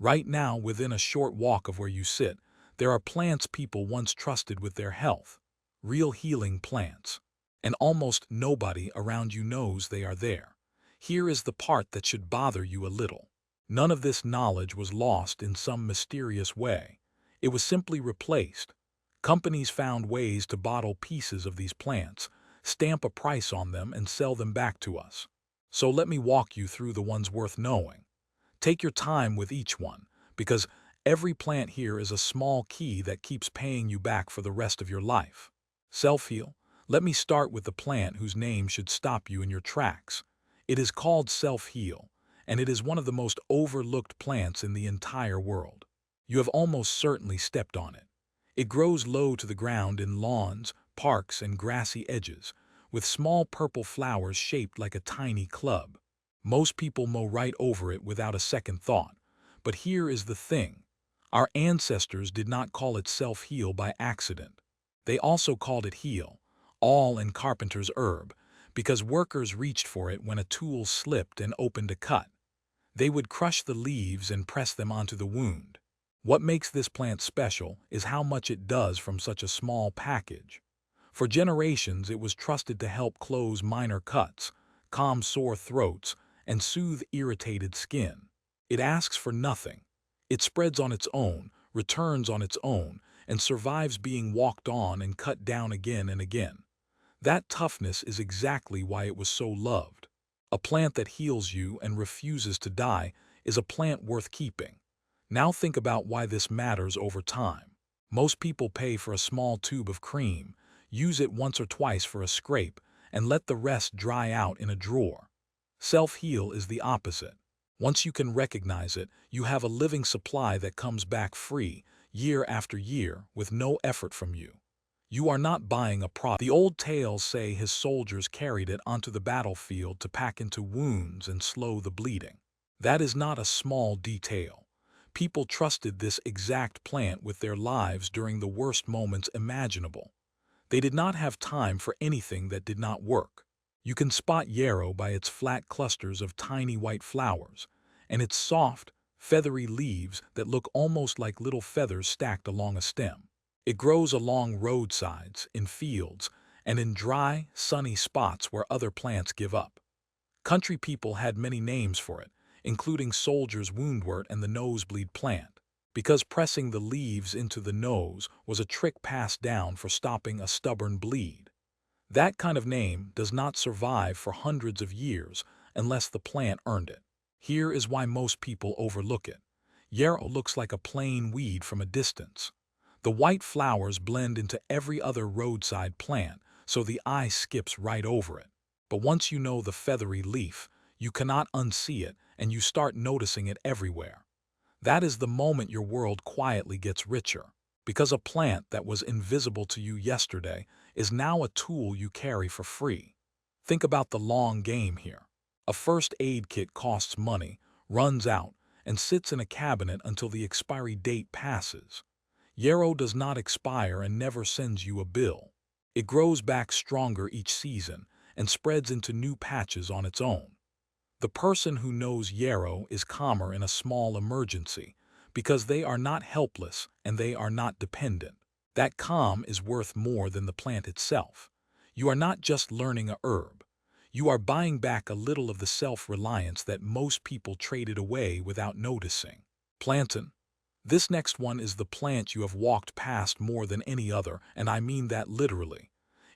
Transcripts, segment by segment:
Right now, within a short walk of where you sit, there are plants people once trusted with their health. Real healing plants. And almost nobody around you knows they are there. Here is the part that should bother you a little. None of this knowledge was lost in some mysterious way. It was simply replaced. Companies found ways to bottle pieces of these plants, stamp a price on them, and sell them back to us. So let me walk you through the ones worth knowing. Take your time with each one, because every plant here is a small key that keeps paying you back for the rest of your life. Self-heal. Let me start with the plant whose name should stop you in your tracks. It is called self-heal, and it is one of the most overlooked plants in the entire world. You have almost certainly stepped on it. It grows low to the ground in lawns, parks, and grassy edges, with small purple flowers shaped like a tiny club. Most people mow right over it without a second thought. But here is the thing. Our ancestors did not call it self-heal by accident. They also called it heal, all in carpenter's herb, because workers reached for it when a tool slipped and opened a cut. They would crush the leaves and press them onto the wound. What makes this plant special is how much it does from such a small package. For generations, it was trusted to help close minor cuts, calm sore throats, and soothe irritated skin. It asks for nothing. It spreads on its own, returns on its own, and survives being walked on and cut down again and again. That toughness is exactly why it was so loved. A plant that heals you and refuses to die is a plant worth keeping. Now think about why this matters over time. Most people pay for a small tube of cream, use it once or twice for a scrape, and let the rest dry out in a drawer. Self-heal is the opposite. Once you can recognize it, you have a living supply that comes back free, year after year, with no effort from you. You are not buying a product. The old tales say his soldiers carried it onto the battlefield to pack into wounds and slow the bleeding. That is not a small detail. People trusted this exact plant with their lives during the worst moments imaginable. They did not have time for anything that did not work. You can spot yarrow by its flat clusters of tiny white flowers, and its soft, feathery leaves that look almost like little feathers stacked along a stem. It grows along roadsides, in fields, and in dry, sunny spots where other plants give up. Country people had many names for it, including soldier's woundwort and the nosebleed plant, because pressing the leaves into the nose was a trick passed down for stopping a stubborn bleed. That kind of name does not survive for hundreds of years unless the plant earned it. Here is why most people overlook it. Yarrow looks like a plain weed from a distance. The white flowers blend into every other roadside plant, so the eye skips right over it. But once you know the feathery leaf, you cannot unsee it, and you start noticing it everywhere. That is the moment your world quietly gets richer, because a plant that was invisible to you yesterday is now a tool you carry for free. Think about the long game here. A first aid kit costs money, runs out, and sits in a cabinet until the expiry date passes. Yarrow does not expire and never sends you a bill. It grows back stronger each season and spreads into new patches on its own. The person who knows yarrow is calmer in a small emergency because they are not helpless and they are not dependent. That calm is worth more than the plant itself. You are not just learning a herb. You are buying back a little of the self-reliance that most people traded away without noticing. Plantain. This next one is the plant you have walked past more than any other, and I mean that literally.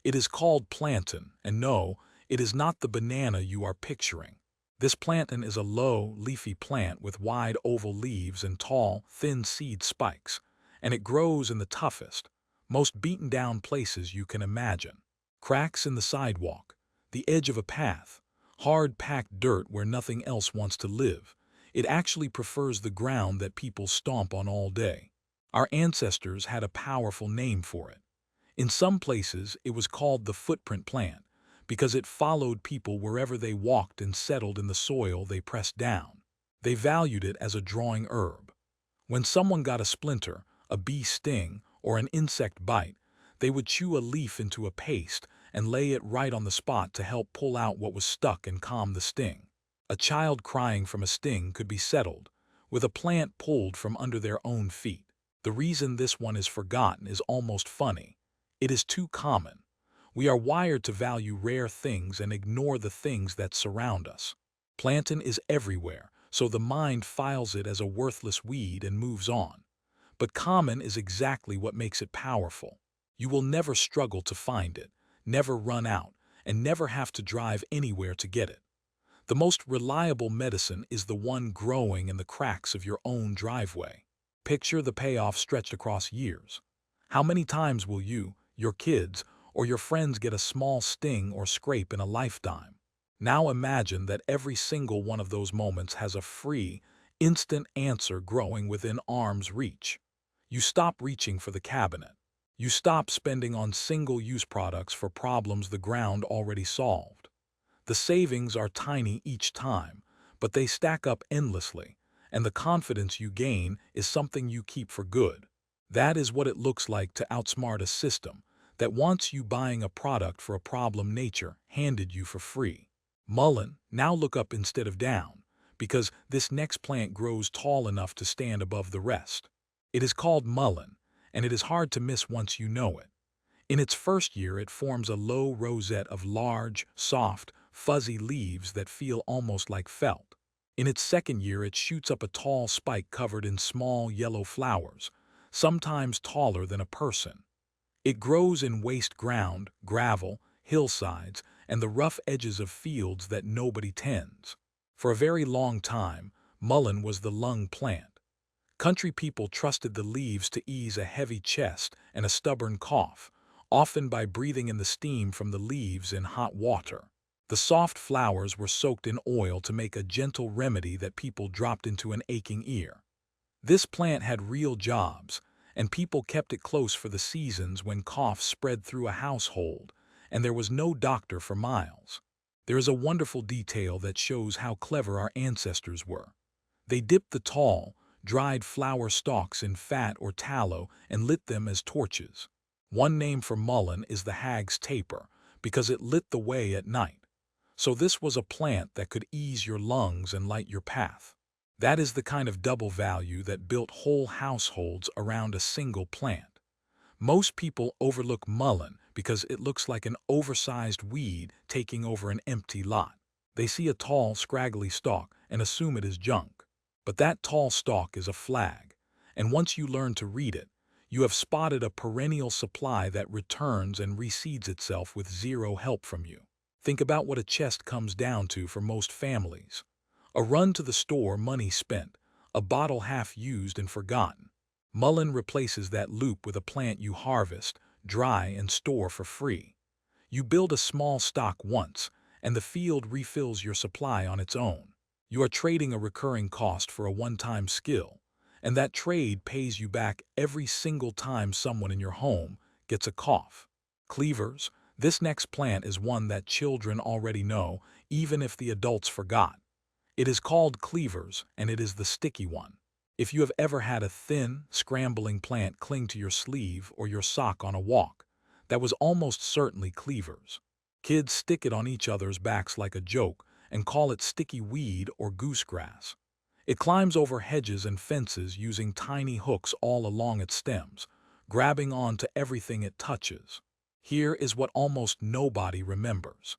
It is called plantain, and no, it is not the banana you are picturing. This plantain is a low, leafy plant with wide oval leaves and tall, thin seed spikes, and it grows in the toughest, most beaten-down places you can imagine. Cracks in the sidewalk, the edge of a path, hard-packed dirt where nothing else wants to live. It actually prefers the ground that people stomp on all day. Our ancestors had a powerful name for it. In some places, it was called the footprint plant, because it followed people wherever they walked and settled in the soil they pressed down. They valued it as a drawing herb. When someone got a splinter, a bee sting, or an insect bite, they would chew a leaf into a paste and lay it right on the spot to help pull out what was stuck and calm the sting. A child crying from a sting could be settled with a plant pulled from under their own feet. The reason this one is forgotten is almost funny. It is too common. We are wired to value rare things and ignore the things that surround us. Plantain is everywhere, so the mind files it as a worthless weed and moves on. But common is exactly what makes it powerful. You will never struggle to find it, never run out, and never have to drive anywhere to get it. The most reliable medicine is the one growing in the cracks of your own driveway. Picture the payoff stretched across years. How many times will you, your kids, or your friends get a small sting or scrape in a lifetime? Now imagine that every single one of those moments has a free, instant answer growing within arm's reach. You stop reaching for the cabinet. You stop spending on single-use products for problems the ground already solved. The savings are tiny each time, but they stack up endlessly, and the confidence you gain is something you keep for good. That is what it looks like to outsmart a system that wants you buying a product for a problem nature handed you for free. Mullein, now look up instead of down, because this next plant grows tall enough to stand above the rest. It is called mullein, and it is hard to miss once you know it. In its first year, it forms a low rosette of large, soft, fuzzy leaves that feel almost like felt. In its second year, it shoots up a tall spike covered in small yellow flowers, sometimes taller than a person. It grows in waste ground, gravel, hillsides, and the rough edges of fields that nobody tends. For a very long time, mullein was the lung plant. Country people trusted the leaves to ease a heavy chest and a stubborn cough, often by breathing in the steam from the leaves in hot water. The soft flowers were soaked in oil to make a gentle remedy that people dropped into an aching ear. This plant had real jobs, and people kept it close for the seasons when coughs spread through a household, and there was no doctor for miles. There is a wonderful detail that shows how clever our ancestors were. They dipped the tall, dried flower stalks in fat or tallow and lit them as torches. One name for mullein is the hag's taper, because it lit the way at night. So this was a plant that could ease your lungs and light your path. That is the kind of double value that built whole households around a single plant. Most people overlook mullein because it looks like an oversized weed taking over an empty lot. They see a tall, scraggly stalk and assume it is junk. But that tall stalk is a flag, and once you learn to read it, you have spotted a perennial supply that returns and reseeds itself with zero help from you. Think about what a chest comes down to for most families. A run to the store, money spent, a bottle half used and forgotten. Mullein replaces that loop with a plant you harvest, dry, and store for free. You build a small stock once, and the field refills your supply on its own. You are trading a recurring cost for a one-time skill, and that trade pays you back every single time someone in your home gets a cough. Cleavers, this next plant is one that children already know, even if the adults forgot. It is called cleavers, and it is the sticky one. If you have ever had a thin, scrambling plant cling to your sleeve or your sock on a walk, that was almost certainly cleavers. Kids stick it on each other's backs like a joke and call it sticky weed or goosegrass. It climbs over hedges and fences using tiny hooks all along its stems, grabbing onto everything it touches. Here is what almost nobody remembers.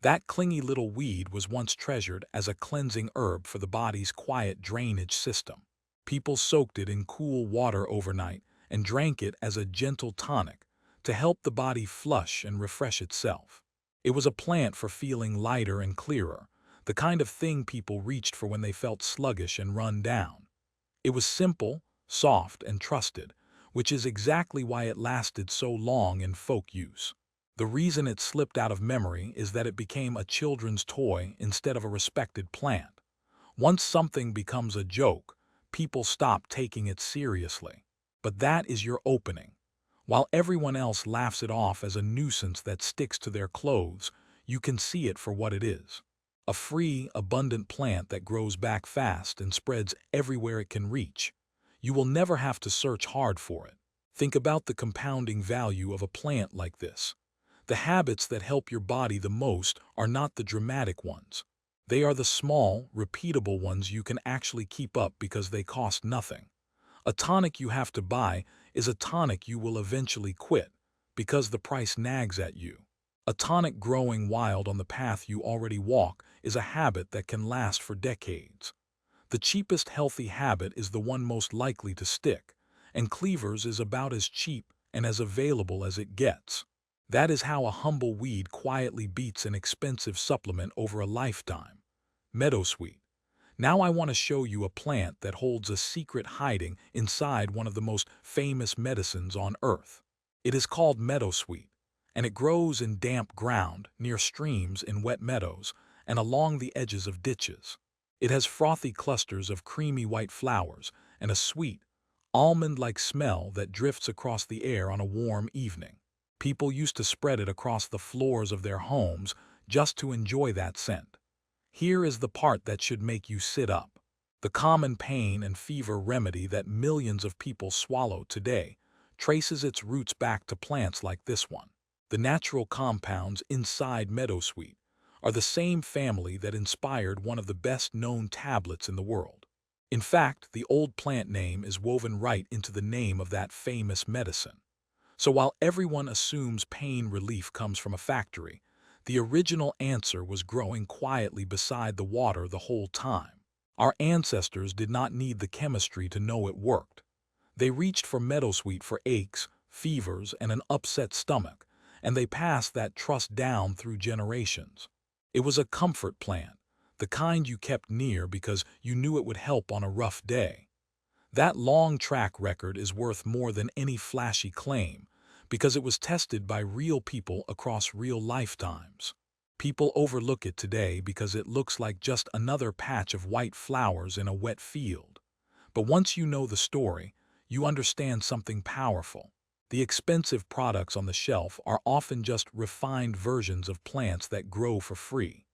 That clingy little weed was once treasured as a cleansing herb for the body's quiet drainage system. People soaked it in cool water overnight and drank it as a gentle tonic to help the body flush and refresh itself. It was a plant for feeling lighter and clearer, the kind of thing people reached for when they felt sluggish and run down. It was simple, soft, and trusted, which is exactly why it lasted so long in folk use. The reason it slipped out of memory is that it became a children's toy instead of a respected plant. Once something becomes a joke, people stop taking it seriously. But that is your opening. While everyone else laughs it off as a nuisance that sticks to their clothes, you can see it for what it is. A free, abundant plant that grows back fast and spreads everywhere it can reach. You will never have to search hard for it. Think about the compounding value of a plant like this. The habits that help your body the most are not the dramatic ones. They are the small, repeatable ones you can actually keep up because they cost nothing. A tonic you have to buy is a tonic you will eventually quit because the price nags at you. A tonic growing wild on the path you already walk is a habit that can last for decades. The cheapest healthy habit is the one most likely to stick, and Cleaver's is about as cheap and as available as it gets. That is how a humble weed quietly beats an expensive supplement over a lifetime. Meadowsweet. Now I want to show you a plant that holds a secret hiding inside one of the most famous medicines on earth. It is called meadowsweet, and it grows in damp ground, near streams, in wet meadows, and along the edges of ditches. It has frothy clusters of creamy white flowers and a sweet, almond-like smell that drifts across the air on a warm evening. People used to spread it across the floors of their homes just to enjoy that scent. Here is the part that should make you sit up. The common pain and fever remedy that millions of people swallow today traces its roots back to plants like this one. The natural compounds inside meadowsweet are the same family that inspired one of the best-known tablets in the world. In fact, the old plant name is woven right into the name of that famous medicine. So while everyone assumes pain relief comes from a factory, the original answer was growing quietly beside the water the whole time. Our ancestors did not need the chemistry to know it worked. They reached for meadowsweet for aches, fevers, and an upset stomach, and they passed that trust down through generations. It was a comfort plant, the kind you kept near because you knew it would help on a rough day. That long track record is worth more than any flashy claim, because it was tested by real people across real lifetimes. People overlook it today because it looks like just another patch of white flowers in a wet field. But once you know the story, you understand something powerful. The expensive products on the shelf are often just refined versions of plants that grow for free.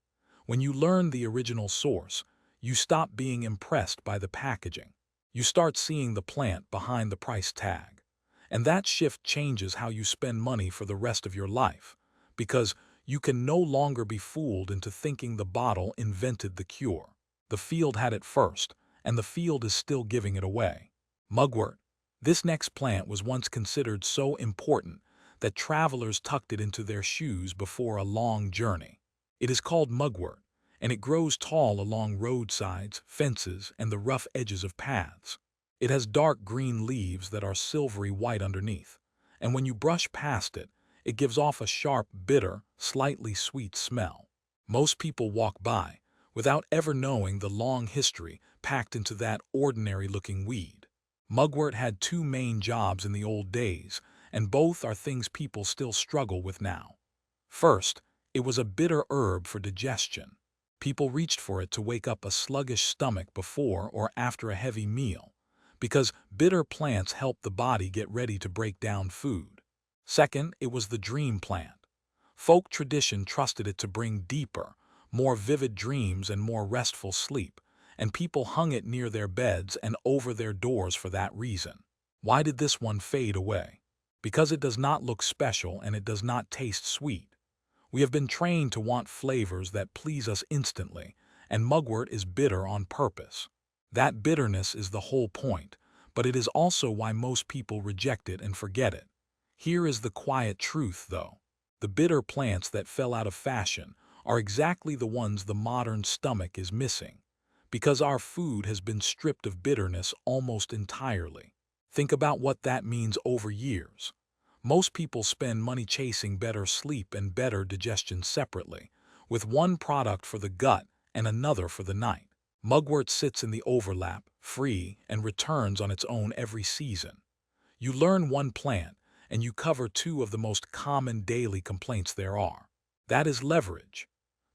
When you learn the original source, you stop being impressed by the packaging. You start seeing the plant behind the price tag. And that shift changes how you spend money for the rest of your life, because you can no longer be fooled into thinking the bottle invented the cure. The field had it first, and the field is still giving it away. Mugwort. This next plant was once considered so important that travelers tucked it into their shoes before a long journey. It is called mugwort, and it grows tall along roadsides, fences, and the rough edges of paths. It has dark green leaves that are silvery white underneath, and when you brush past it, it gives off a sharp, bitter, slightly sweet smell. Most people walk by without ever knowing the long history packed into that ordinary-looking weed. Mugwort had two main jobs in the old days, and both are things people still struggle with now. First, it was a bitter herb for digestion. People reached for it to wake up a sluggish stomach before or after a heavy meal, because bitter plants help the body get ready to break down food. Second, it was the dream plant. Folk tradition trusted it to bring deeper, more vivid dreams and more restful sleep, and people hung it near their beds and over their doors for that reason. Why did this one fade away? Because it does not look special and it does not taste sweet. We have been trained to want flavors that please us instantly, and mugwort is bitter on purpose. That bitterness is the whole point, but it is also why most people reject it and forget it. Here is the quiet truth, though. The bitter plants that fell out of fashion are exactly the ones the modern stomach is missing, because our food has been stripped of bitterness almost entirely. Think about what that means over years. Most people spend money chasing better sleep and better digestion separately, with one product for the gut and another for the night. Mugwort sits in the overlap, free, and returns on its own every season. You learn one plant, and you cover two of the most common daily complaints there are. That is leverage.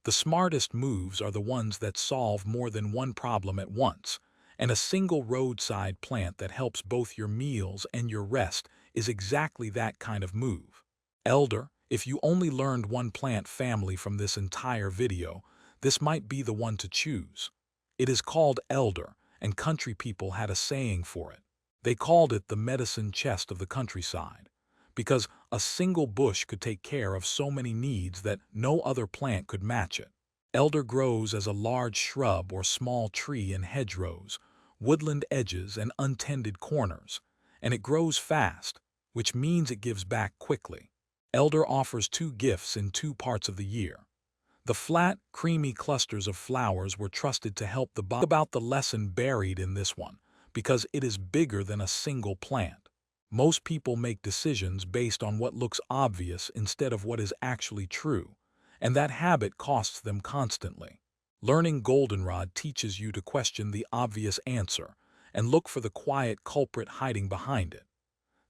The smartest moves are the ones that solve more than one problem at once, and a single roadside plant that helps both your meals and your rest is exactly that kind of move. Elder, if you only learned one plant family from this entire video, this might be the one to choose. It is called elder, and country people had a saying for it. They called it the medicine chest of the countryside, because a single bush could take care of so many needs that no other plant could match it. Elder grows as a large shrub or small tree in hedgerows, woodland edges, and untended corners, and it grows fast, which means it gives back quickly. Elder offers two gifts in two parts of the year. The flat, creamy clusters of flowers were trusted to help the body. Think about the lesson buried in this one, because it is bigger than a single plant. Most people make decisions based on what looks obvious instead of what is actually true, and that habit costs them constantly. Learning goldenrod teaches you to question the obvious answer and look for the quiet culprit hiding behind it.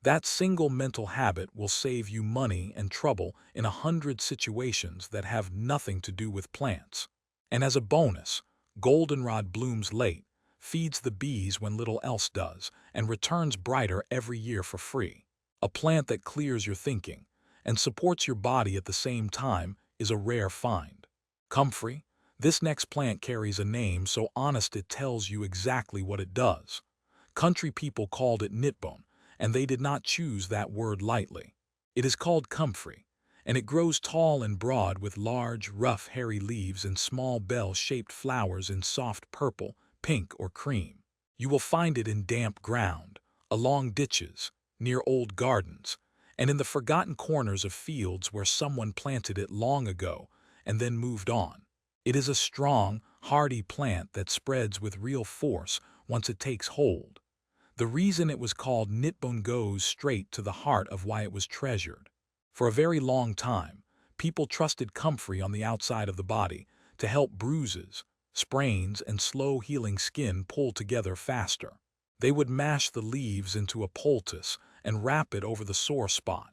That single mental habit will save you money and trouble in 100 situations that have nothing to do with plants. And as a bonus, goldenrod blooms late, feeds the bees when little else does, and returns brighter every year for free. A plant that clears your thinking and supports your body at the same time is a rare find. Comfrey, this next plant carries a name so honest it tells you exactly what it does. Country people called it nitbone, and they did not choose that word lightly. It is called comfrey, and it grows tall and broad with large, rough, hairy leaves and small bell-shaped flowers in soft purple, pink, or cream. You will find it in damp ground, along ditches, near old gardens, and in the forgotten corners of fields where someone planted it long ago and then moved on. It is a strong, hardy plant that spreads with real force once it takes hold. The reason it was called nitbone goes straight to the heart of why it was treasured. For a very long time, people trusted comfrey on the outside of the body to help bruises, sprains, and slow-healing skin pull together faster. They would mash the leaves into a poultice and wrap it over the sore spot.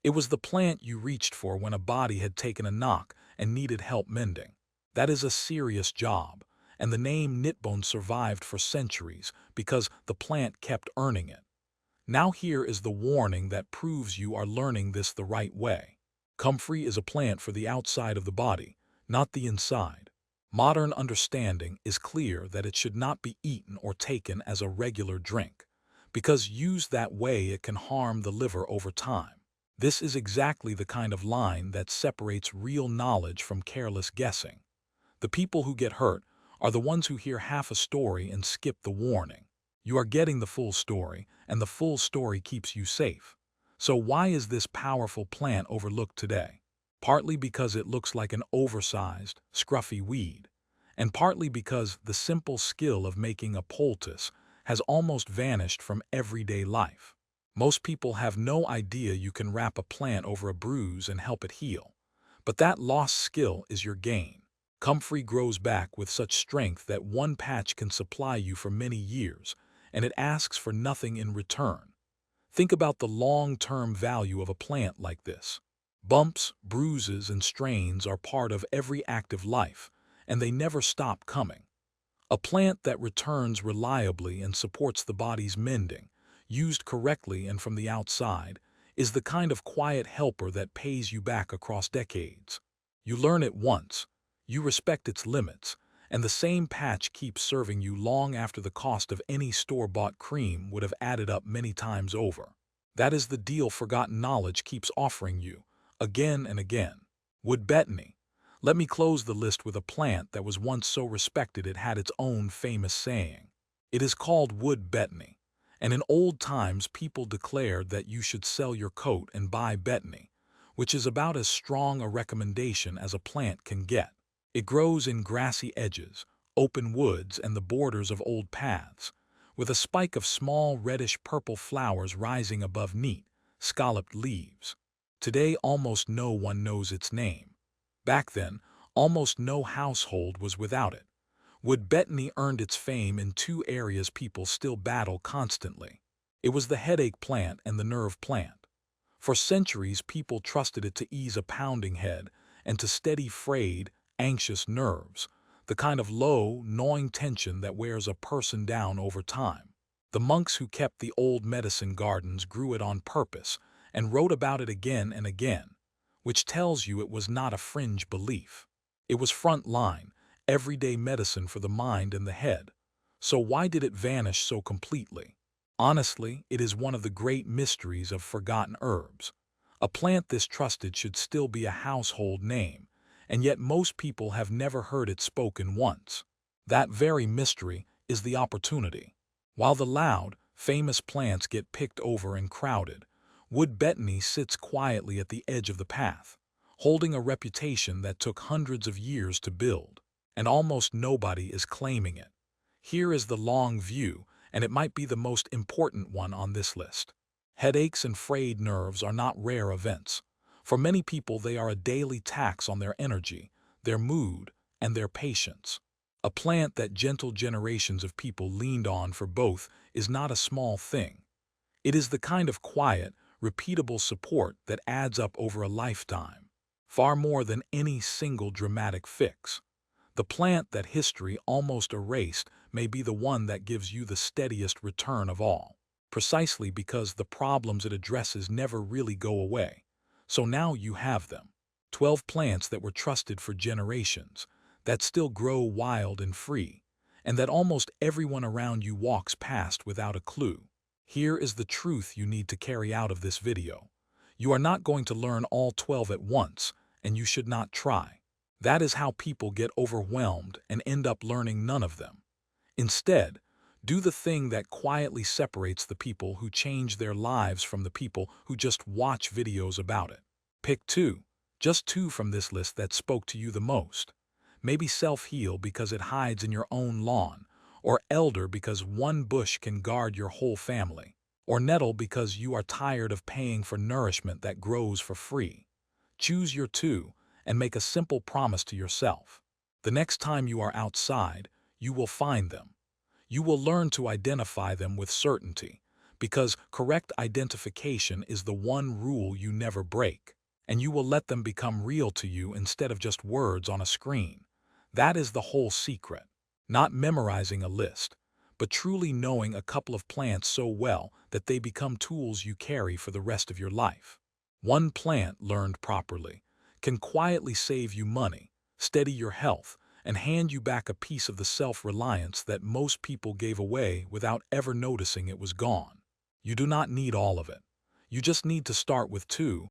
It was the plant you reached for when a body had taken a knock and needed help mending. That is a serious job, and the name nitbone survived for centuries because the plant kept earning it. Now here is the warning that proves you are learning this the right way. Comfrey is a plant for the outside of the body, not the inside. Modern understanding is clear that it should not be eaten or taken as a regular drink, because used that way it can harm the liver over time. This is exactly the kind of line that separates real knowledge from careless guessing. The people who get hurt are the ones who hear half a story and skip the warning. You are getting the full story, and the full story keeps you safe. So why is this powerful plant overlooked today? Partly because it looks like an oversized, scruffy weed, and partly because the simple skill of making a poultice has almost vanished from everyday life. Most people have no idea you can wrap a plant over a bruise and help it heal. But that lost skill is your gain. Comfrey grows back with such strength that one patch can supply you for many years, and it asks for nothing in return. Think about the long-term value of a plant like this. Bumps, bruises, and strains are part of every active life, and they never stop coming. A plant that returns reliably and supports the body's mending, used correctly and from the outside, is the kind of quiet helper that pays you back across decades. You learn it once, you respect its limits, and the same patch keeps serving you long after the cost of any store-bought cream would have added up many times over. That is the deal forgotten knowledge keeps offering you, again and again. Wood betony. Let me close the list with a plant that was once so respected it had its own famous saying. It is called wood betony, and in old times people declared that you should sell your coat and buy betony, which is about as strong a recommendation as a plant can get. It grows in grassy edges, open woods, and the borders of old paths, with a spike of small reddish-purple flowers rising above neat, scalloped leaves. Today almost no one knows its name. Back then, almost no household was without it. Wood betony earned its fame in two areas people still battle constantly. It was the headache plant and the nerve plant. For centuries people trusted it to ease a pounding head and to steady frayed, anxious nerves, the kind of low, gnawing tension that wears a person down over time. The monks who kept the old medicine gardens grew it on purpose and wrote about it again and again, which tells you it was not a fringe belief. It was front line, everyday medicine for the mind and the head. So why did it vanish so completely? Honestly, it is one of the great mysteries of forgotten herbs. A plant this trusted should still be a household name, and yet most people have never heard it spoken once. That very mystery is the opportunity. While the loud, famous plants get picked over and crowded, Wood Betony sits quietly at the edge of the path, holding a reputation that took hundreds of years to build, and almost nobody is claiming it. Here is the long view, and it might be the most important one on this list. Headaches and frayed nerves are not rare events. For many people, they are a daily tax on their energy, their mood, and their patience. A plant that gentle generations of people leaned on for both is not a small thing. It is the kind of quiet, repeatable support that adds up over a lifetime, far more than any single dramatic fix. The plant that history almost erased may be the one that gives you the steadiest return of all, precisely because the problems it addresses never really go away. So now you have them. 12 plants that were trusted for generations, that still grow wild and free, and that almost everyone around you walks past without a clue. Here is the truth you need to carry out of this video. You are not going to learn all 12 at once, and you should not try. That is how people get overwhelmed and end up learning none of them. Instead, do the thing that quietly separates the people who change their lives from the people who just watch videos about it. Pick just two from this list that spoke to you the most. Maybe self-heal because it hides in your own lawn, or elder because one bush can guard your whole family, or nettle because you are tired of paying for nourishment that grows for free. Choose your two and make a simple promise to yourself. The next time you are outside, you will find them. You will learn to identify them with certainty, because correct identification is the one rule you never break, and you will let them become real to you instead of just words on a screen. That is the whole secret. Not memorizing a list, but truly knowing a couple of plants so well that they become tools you carry for the rest of your life. One plant learned properly can quietly save you money, steady your health, and hand you back a piece of the self-reliance that most people gave away without ever noticing it was gone. You do not need all of it. You just need to start with two